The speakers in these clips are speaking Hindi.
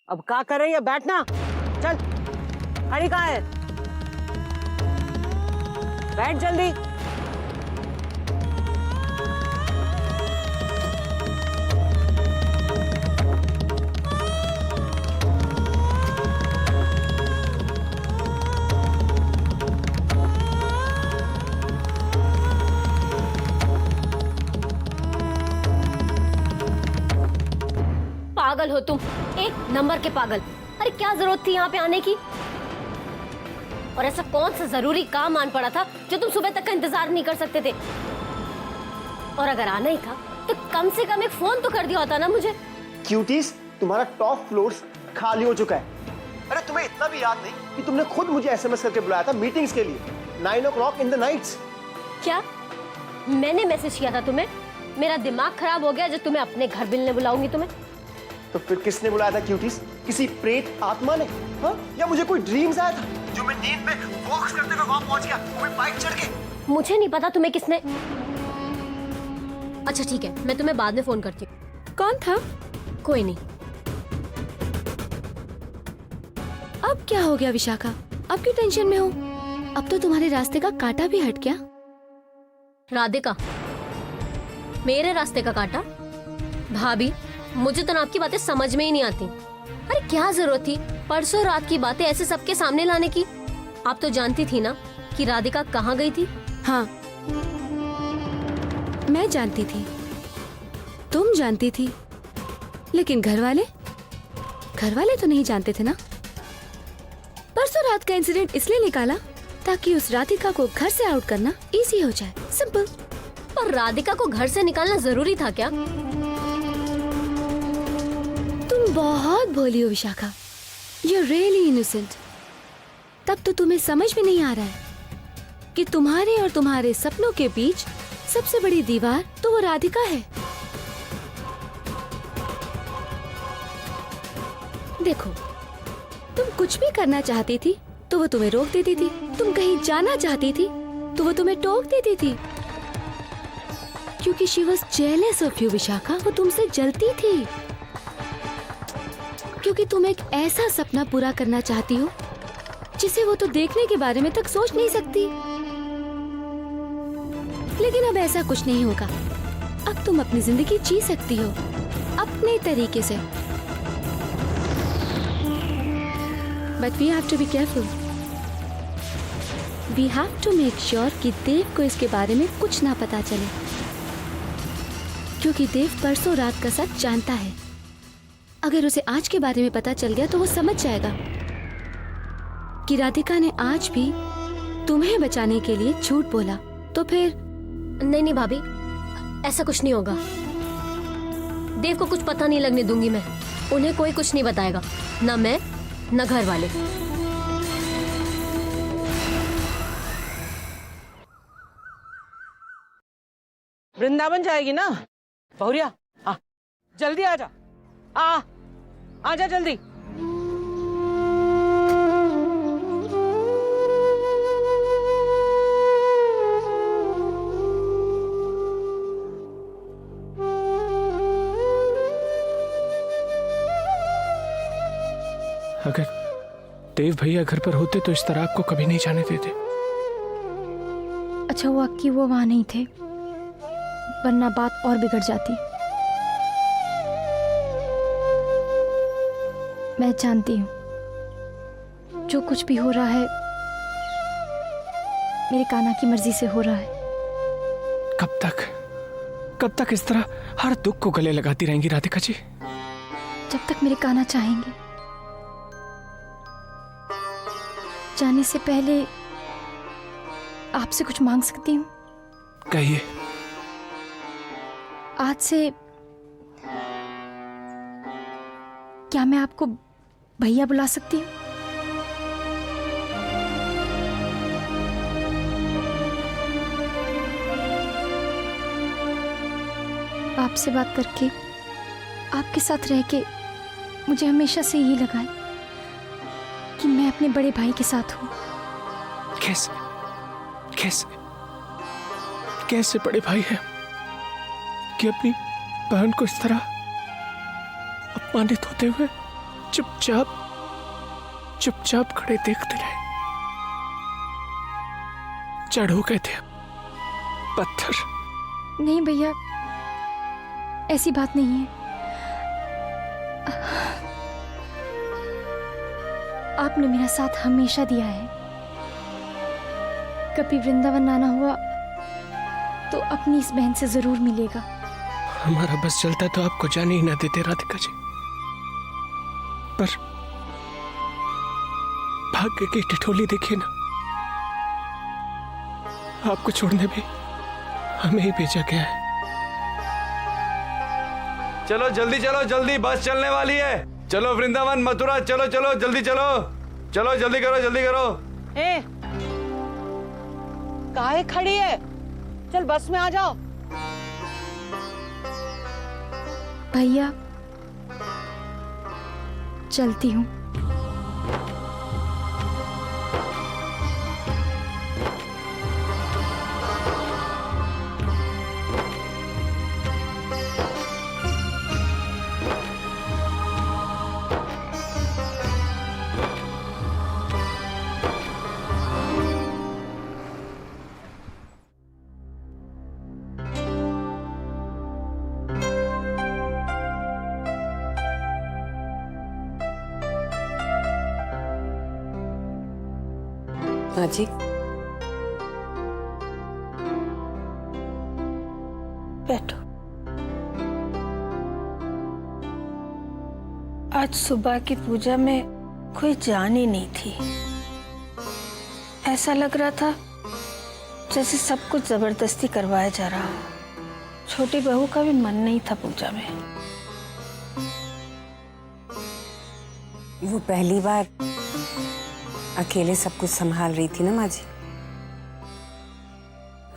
अब क्या कर रही है? बैठना। चल, खड़ी कहाँ है? बैठ जल्दी। पागल हो तुम, एक नंबर के पागल। अरे क्या जरूरत थी यहाँ पे आने की? और ऐसा कौन सा जरूरी काम आन पड़ा था जो तुम सुबह तक का इंतजार नहीं कर सकते थे? और अगर आना ही था तो कम से कम एक फोन तो कर दिया होता ना मुझे। क्यूटीज, तुम्हारा टॉप फ्लोर्स खाली हो चुका है। अरे तुम्हें इतना भी याद नहीं कि तुमने खुद मुझे एसएमएस करके बुलाया था मीटिंग्स के लिए 9 o'clock in the nights। क्या मैंने मैसेज किया था तुम्हें? मेरा दिमाग खराब हो गया जो तुम्हें अपने घर मिलने बुलाऊंगी तुम्हें। तो फिर किसने बुलाया था क्यूटीज? किसी प्रेत आत्मा ने? हाँ? या मुझे कोई ड्रीम्स आया था जो मैं नींद में वॉक्स करते हुए वहां पहुंच गया, वो भी बाइक चढ़ के? मुझे नहीं पता तुम्हें किसने। अच्छा ठीक है, मैं तुम्हें बाद में फोन करती हूँ। कौन था? कोई नहीं। अब क्या हो गया विशाखा? अब क्यों टेंशन में हो? अब तो तुम्हारे रास्ते का कांटा भी हट गया। राधिका, मेरे रास्ते का कांटा? भाभी, मुझे तो ना आपकी बातें समझ में ही नहीं आती। अरे क्या जरूरत थी परसों रात की बातें ऐसे सबके सामने लाने की? आप तो जानती थी ना कि राधिका कहाँ गई थी। हाँ, मैं जानती थी, तुम जानती थी, लेकिन घर वाले तो नहीं जानते थे ना। परसों रात का इंसिडेंट इसलिए निकाला ताकि उस राधिका को घर से आउट करना इजी हो जाए, सिंपल। पर राधिका को घर से निकालना जरूरी था क्या? तुम बहुत भोली हो विशाखा, You're really innocent। तब तो तुम्हें समझ में नहीं आ रहा है कि तुम्हारे और तुम्हारे सपनों के बीच सबसे बड़ी दीवार तो वो राधिका है। देखो, तुम कुछ भी करना चाहती थी तो वो तुम्हें रोक देती थी, तुम कहीं जाना चाहती थी तो वो तुम्हें टोक देती थी, क्योंकि she was jealous of you Vishakha. वो तुमसे जलती थी क्योंकि तुम एक ऐसा सपना पूरा करना चाहती हो जिसे वो तो देखने के बारे में तक सोच नहीं सकती। लेकिन अब ऐसा कुछ नहीं होगा। अब तुम अपनी जिंदगी जी सकती हो अपने तरीके से। But we have to be careful। We have to make sure कि देव को इसके बारे में कुछ ना पता चले, क्योंकि देव परसों रात का सच जानता है। अगर उसे आज के बारे में पता चल गया तो वो समझ जाएगा कि राधिका ने आज भी तुम्हें बचाने के लिए झूठ बोला। तो फिर नहीं नहीं भाभी, ऐसा कुछ नहीं होगा। देव को कुछ पता नहीं लगने दूंगी मैं। उन्हें कोई कुछ नहीं बताएगा, ना मैं ना घर वाले। वृंदावन जाएगी ना बहुरिया? आ, जल्दी आ जा। आजा जल्दी। अगर देव भैया घर पर होते तो इस तरह आपको कभी नहीं जाने देते। अच्छा हुआ कि वो वहां नहीं थे, वरना बात और बिगड़ जाती। मैं जानती हूँ जो कुछ भी हो रहा है मेरे कान्हा की मर्जी से हो रहा है। कब तक इस तरह हर दुख को गले लगाती रहेंगी राधिका जी? जब तक मेरे कान्हा चाहेंगे। जाने से पहले आपसे कुछ मांग सकती हूँ? कहिए। आज से क्या मैं आपको भैया बुला सकती हूँ? आपसे बात करके, आपके साथ रह के मुझे हमेशा से ये लगा है कि मैं अपने बड़े भाई के साथ हूँ। कैसे कैसे बड़े भाई हैं कि अपनी बहन को इस तरह अपमानित होते हुए चुपचाप चुपचाप खड़े देखते रहे। जड़ हो गए थे पत्थर। नहीं भैया, ऐसी बात नहीं है। आपने मेरा साथ हमेशा दिया है। कभी वृंदावन आना हुआ तो अपनी इस बहन से जरूर मिलेगा। हमारा बस चलता तो आपको जाने ही ना देते राधिका जी, पर भाग्य की ठिठोली देखिए ना, आपको छोड़ने भी हमें ही भेजा गया है। चलो जल्दी चलो, जल्दी बस चलने वाली है। चलो वृंदावन मथुरा, चलो चलो जल्दी चलो, चलो जल्दी करो जल्दी करो। ए, काहे खड़ी है? चल बस में आ जाओ। भैया चलती हूँ। हाँ जी, बैठो। आज सुबह की पूजा में कोई जान ही नहीं थी। ऐसा लग रहा था जैसे सब कुछ जबरदस्ती करवाया जा रहा हो। छोटी बहू का भी मन नहीं था पूजा में। वो पहली बार अकेले सब कुछ संभाल रही थी ना माँ जी।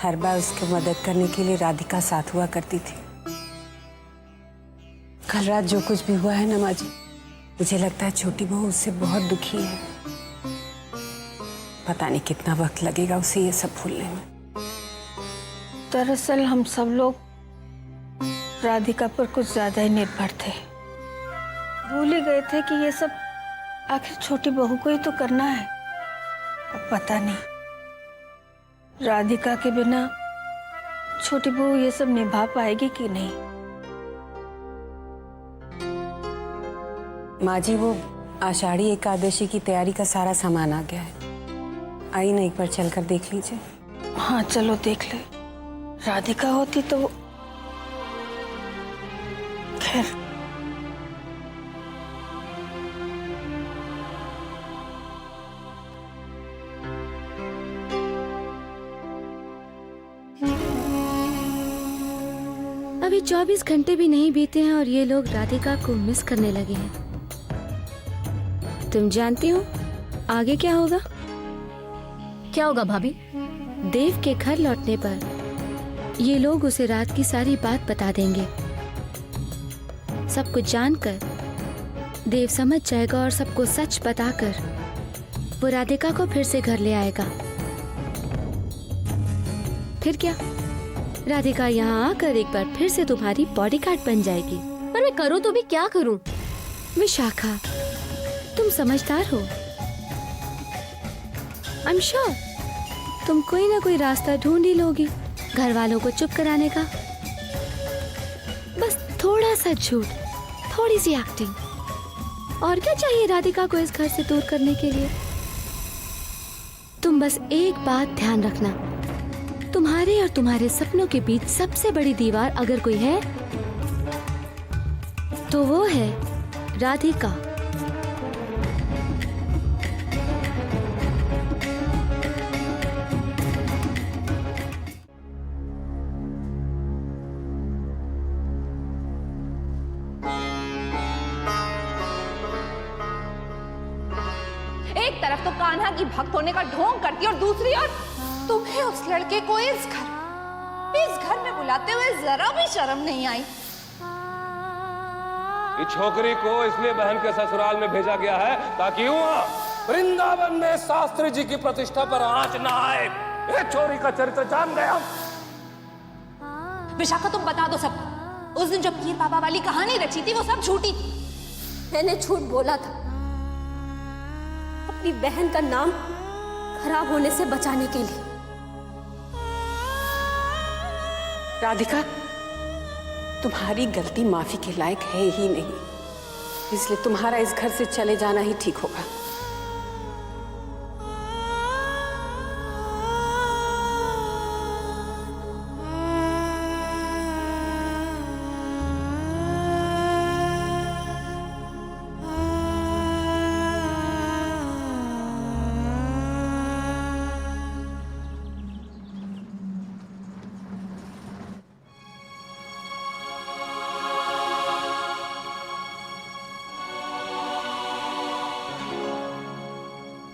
हर बार उसको मदद करने के लिए राधिका साथ हुआ करती थी। कल रात जो कुछ भी हुआ है ना माँ जी, मुझे लगता है छोटी बहू उससे बहुत दुखी है। पता नहीं कितना वक्त लगेगा उसे ये सब भूलने में। दरअसल हम सब लोग राधिका पर कुछ ज्यादा ही निर्भर थे। भूल ही गए थे कि ये सब आखिर छोटी बहू को ही तो करना है। अब पता नहीं राधिका के बिना छोटी बहू ये सब निभा पाएगी कि नहीं। माँ जी, वो आषाढ़ी एकादशी की तैयारी का सारा सामान आ गया है। आई ना, एक बार चलकर देख लीजिए। हाँ चलो देख ले। राधिका होती तो खैर। अभी 24 घंटे भी नहीं बीते हैं और ये लोग राधिका को मिस करने लगे हैं। तुम जानती हो आगे क्या होगा? क्या होगा भाभी? देव के घर लौटने पर ये लोग उसे रात की सारी बात बता देंगे। सब कुछ जानकर देव समझ जाएगा और सबको सच बताकर वो राधिका को फिर से घर ले आएगा। फिर क्या, राधिका यहाँ आकर एक बार फिर से तुम्हारी बॉडीगार्ड बन जाएगी। पर मैं करूँ तो भी क्या करूँ? विशाखा, तुम समझदार हो। आई एम श्योर तुम कोई ना कोई रास्ता ढूंढ ही लोगी घर वालों को चुप कराने का। बस थोड़ा सा झूठ, थोड़ी सी एक्टिंग, और क्या चाहिए राधिका को इस घर से दूर करने के लिए? तुम बस एक बात ध्यान रखना, तुम्हारे और तुम्हारे सपनों के बीच सबसे बड़ी दीवार अगर कोई है तो वो है राधिका। एक तरफ तो कान्हा की भक्त होने का ढोंग करती और दूसरी ओर तुम्हें उस लड़के को इस घर में बुलाते हुए जरा भी शर्म नहीं आई। इस छोकरी को इसलिए बहन के ससुराल में भेजा गया है ताकि वहां वृंदावन में शास्त्री जी की प्रतिष्ठा पर आंच न आए। ये चोरी का चरित्र जान गए हम। विशाखा तुम बता दो सब, उस दिन जो पीर बाबा वाली कहानी रची थी वो सब झूठी थी। मैंने झूठ बोला था अपनी बहन का नाम खराब होने से बचाने के लिए। राधिका, तुम्हारी गलती माफी के लायक है ही नहीं, इसलिए तुम्हारा इस घर से चले जाना ही ठीक होगा।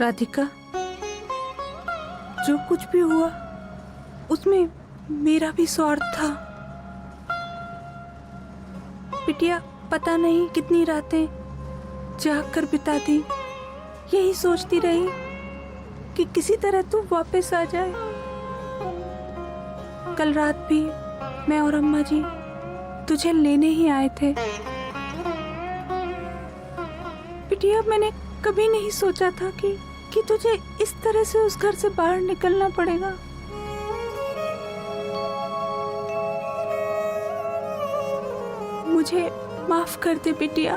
राधिका, जो कुछ भी हुआ उसमें मेरा भी स्वार्थ था। बिटिया पता नहीं कितनी रातें जाग कर बिता दी, यही सोचती रही कि किसी तरह तू वापस आ जाए। कल रात भी मैं और अम्मा जी तुझे लेने ही आए थे। बिटिया, मैंने कभी नहीं सोचा था कि तुझे इस तरह से उस घर से बाहर निकलना पड़ेगा। मुझे माफ कर दे बिटिया,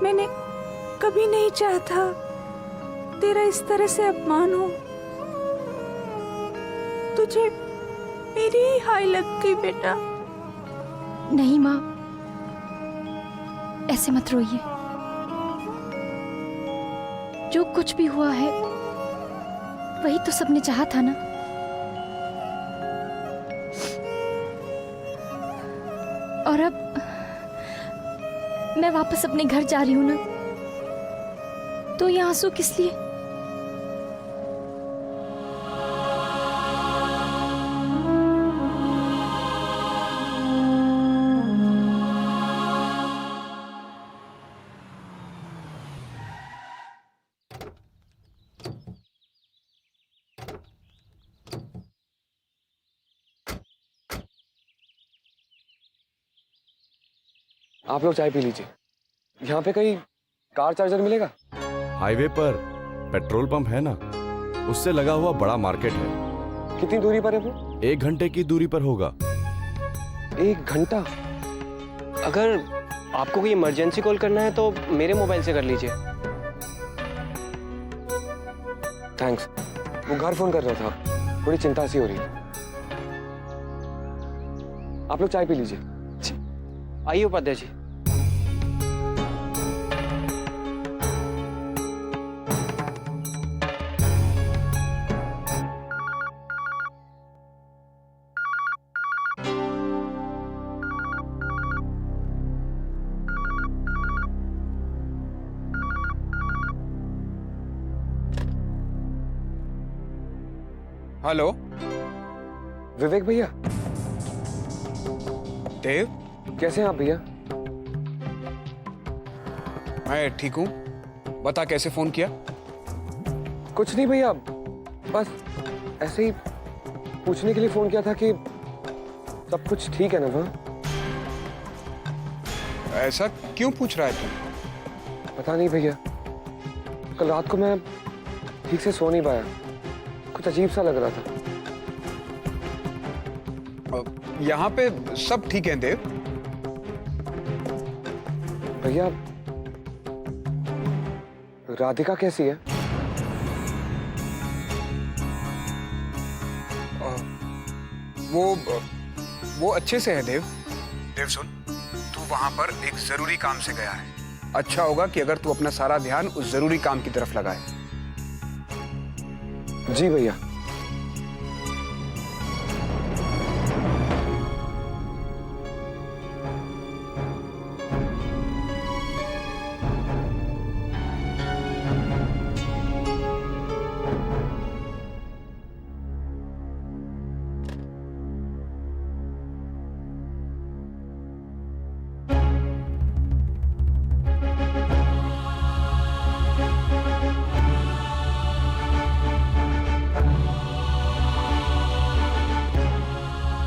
मैंने कभी नहीं चाहा था तेरा इस तरह से अपमान हो। तुझे मेरी ही हाय लग गई बेटा। नहीं माँ, ऐसे मत रोइए। जो कुछ भी हुआ है वही तो सबने चाहा था ना। और अब मैं वापस अपने घर जा रही हूं ना, तो ये आंसू किस लिए? आप लोग चाय पी लीजिए। यहाँ पे कहीं कार चार्जर मिलेगा? हाईवे पर पेट्रोल पंप है ना, उससे लगा हुआ बड़ा मार्केट है। कितनी दूरी पर है वो? 1 घंटे की दूरी पर होगा। 1 घंटा? अगर आपको कोई इमरजेंसी कॉल करना है तो मेरे मोबाइल से कर लीजिए। थैंक्स। वो घर फोन कर रहा था, थोड़ी चिंता सी हो रही है। आप लोग चाय पी लीजिए। आइए उपाध्याय जी। हेलो विवेक भैया। देव, कैसे हैं आप भैया? मैं ठीक हूँ। बता कैसे फोन किया? कुछ नहीं भैया, बस ऐसे ही पूछने के लिए फोन किया था कि सब कुछ ठीक है ना वहाँ? ऐसा क्यों पूछ रहा है तू? पता नहीं भैया, कल रात को मैं ठीक से सो नहीं पाया, कुछ अजीब सा लग रहा था। यहाँ पे सब ठीक है देव। भैया, राधिका कैसी है? वो अच्छे से है देव। देव सुन, तू वहां पर एक जरूरी काम से गया है। अच्छा होगा कि अगर तू अपना सारा ध्यान उस जरूरी काम की तरफ लगाए। जी भैया।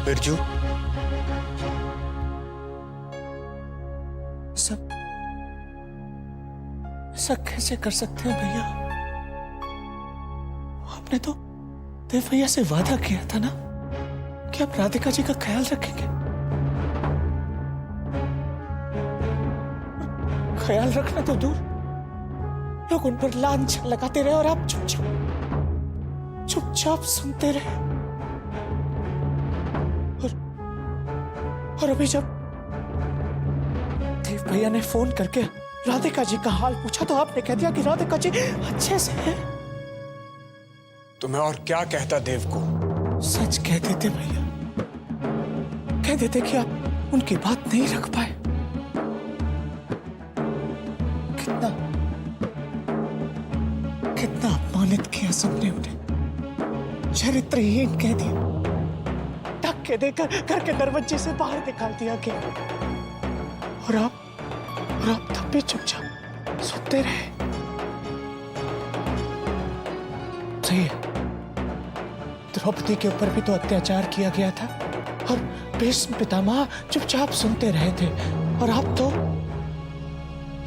बिरजू, ऐसा कैसे कर सकते हैं भैया? आपने तो देव भैया से वादा किया था ना कि आप राधिका जी का ख्याल रखेंगे। ख्याल रखना तो दूर, लोग उन पर लांछन लगाते रहे और आप चुपचाप सुनते रहे। और अभी जब देव भैया ने फोन करके राधिका जी का हाल पूछा तो आपने कह दिया कि राधिका जी अच्छे से हैं। तो मैं और क्या कहता देव को? सच कह देते भैया, कह देते कि आप उनकी बात नहीं रख पाए। कितना अपमानित किया सबने उन्हें, चरित्रहीन कह दिया, धक्के देकर घर के दरवाजे से बाहर निकाल दिया गया। और आप तब भी चुपचाप सुनते रहे। सही है, द्रौपदी के ऊपर भी तो अत्याचार किया गया था और भीष्म पितामह चुपचाप सुनते रहे थे। और आप तो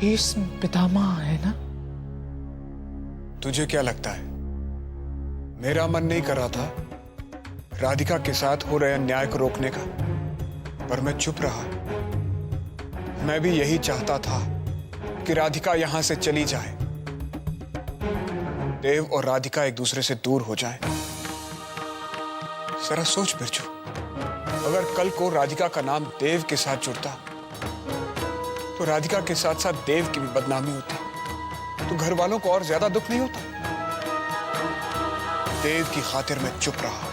भीष्म पितामह है ना? तुझे क्या लगता है मेरा मन नहीं कर रहा था राधिका के साथ हो रहे अन्याय को रोकने का? पर मैं चुप रहा। मैं भी यही चाहता था कि राधिका यहां से चली जाए, देव और राधिका एक दूसरे से दूर हो जाएं। जरा सोच बिरजू, अगर कल को राधिका का नाम देव के साथ जुड़ता तो राधिका के साथ साथ देव की भी बदनामी होती, तो घर वालों को और ज्यादा दुख नहीं होता। देव की खातिर मैं चुप रहा।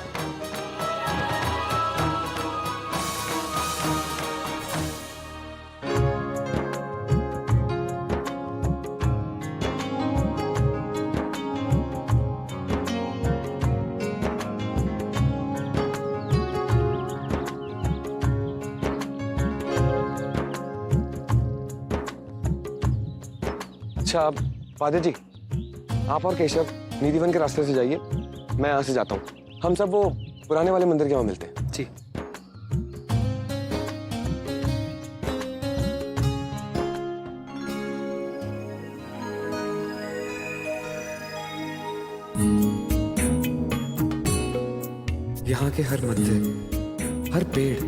अच्छा फादर जी, आप और केशव निधिवन के रास्ते से जाइए, मैं यहाँ से जाता हूँ। हम सब वो पुराने वाले मंदिर के वहाँ मिलते हैं। जी। यहाँ के हर मंदिर, हर पेड़,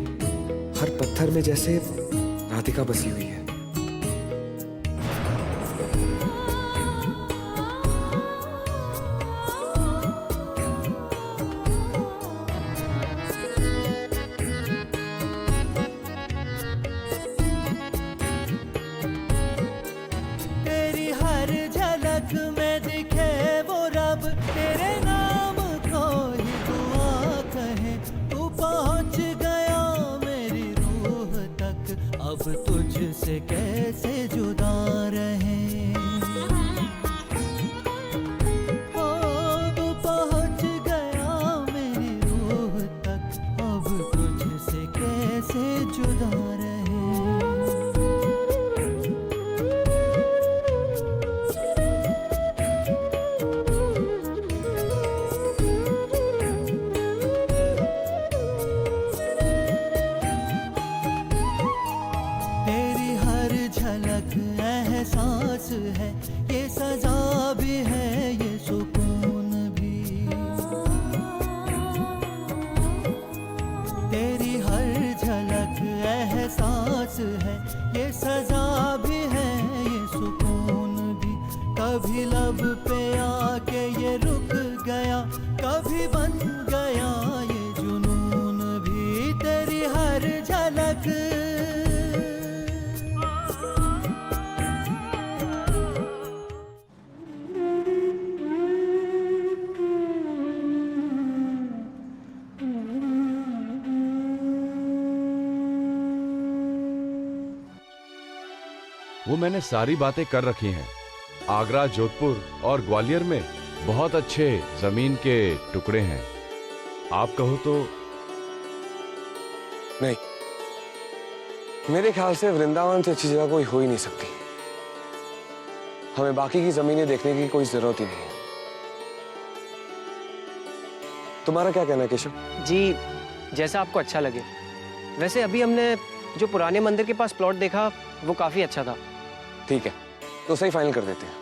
हर पत्थर में जैसे राधिका बसी हुई है। तुझसे कैसे जुदा रहे, अब पहुंच गया मेरी रूह तक, अब तुझसे कैसे जुदा रहे। एहसास है ये सजा भी है ये सुकून भी, तेरी हर झलक एहसास है ये सजा भी है ये सुकून भी। कभी लब पे आके ये रुक गया, कभी बन गया ये जुनून भी, तेरी हर झलक। वो मैंने सारी बातें कर रखी हैं। आगरा, जोधपुर और ग्वालियर में बहुत अच्छे जमीन के टुकड़े हैं। आप कहो तो? नहीं, मेरे ख्याल से वृंदावन से अच्छी जगह कोई हो ही नहीं सकती। हमें बाकी की जमीनें देखने की कोई जरूरत ही नहीं है। तुम्हारा क्या कहना है केशव? जी, जैसा आपको अच्छा लगे। वैसे अभी हमने जो पुराने मंदिर के पास प्लॉट देखा वो काफी अच्छा था। ठीक है, तो उसे ही फाइनल कर देते हैं।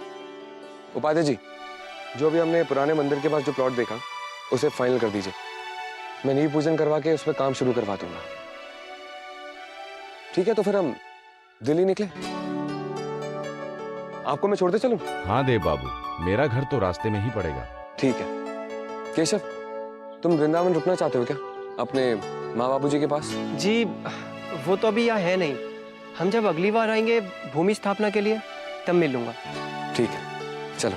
उपाध्याय जी, जो भी हमने पुराने मंदिर के पास जो प्लॉट देखा उसे फाइनल कर दीजिए। मैं नींव पूजन करवा के उसमें काम शुरू करवा दूंगा। ठीक है, तो फिर हम दिल्ली निकले। आपको मैं छोड़ते चलूं? हाँ देव बाबू, मेरा घर तो रास्ते में ही पड़ेगा। ठीक है। केशव, तुम वृंदावन रुकना चाहते हो क्या अपने माँ बाबू जी के पास? जी वो तो अभी यहाँ है नहीं, हम जब अगली बार आएंगे भूमि स्थापना के लिए तब मिल लूंगा। ठीक है, चलो।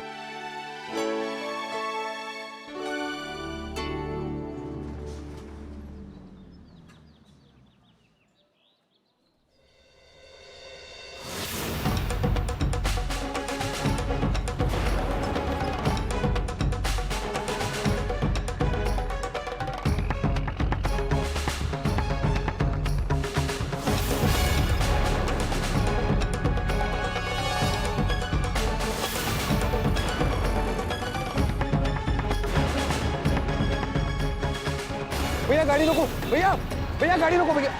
भैया गाड़ी रोको, भैया भैया गाड़ी रोको भैया।